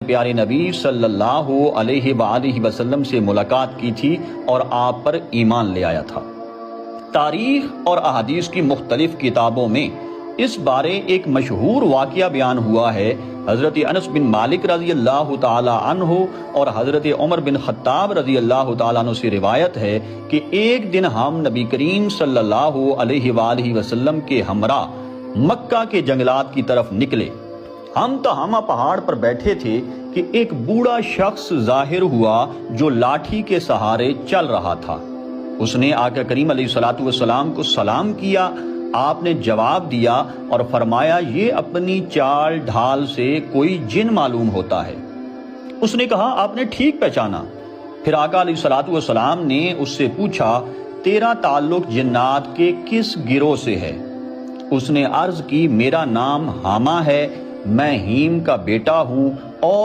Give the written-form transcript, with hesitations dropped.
پیارے نبی صلی اللہ علیہ وآلہ وسلم سے ملاقات کی تھی اور آپ پر ایمان لے آیا تھا۔ تاریخ اور احادیث کی مختلف کتابوں میں اس بارے ایک مشہور واقعہ بیان ہوا ہے۔ حضرت انس بن مالک رضی اللہ تعالی عنہ اور حضرت عمر بن خطاب رضی اللہ تعالیٰ عنہ سے روایت ہے کہ ایک دن ہم نبی کریم صلی اللہ علیہ وآلہ وسلم کے ہمراہ مکہ کے جنگلات کی طرف نکلے۔ ہم تہامہ پہاڑ پر بیٹھے تھے کہ ایک بوڑھا شخص ظاہر ہوا جو لاٹھی کے سہارے چل رہا تھا۔ اس نے آقا کریم علیہ الصلوۃ والسلام کو سلام کیا۔ آپ نے جواب دیا اور فرمایا یہ اپنی چال ڈھال سے کوئی جن معلوم ہوتا ہے۔ اس نے کہا آپ نے ٹھیک پہچانا۔ پھر آقا علیہ الصلوۃ والسلام نے اس سے پوچھا تیرا تعلق جنات کے کس گروہ سے ہے؟ اس نے عرض کی میرا نام حامہ ہے، میں ہیم کا بیٹا ہوں اور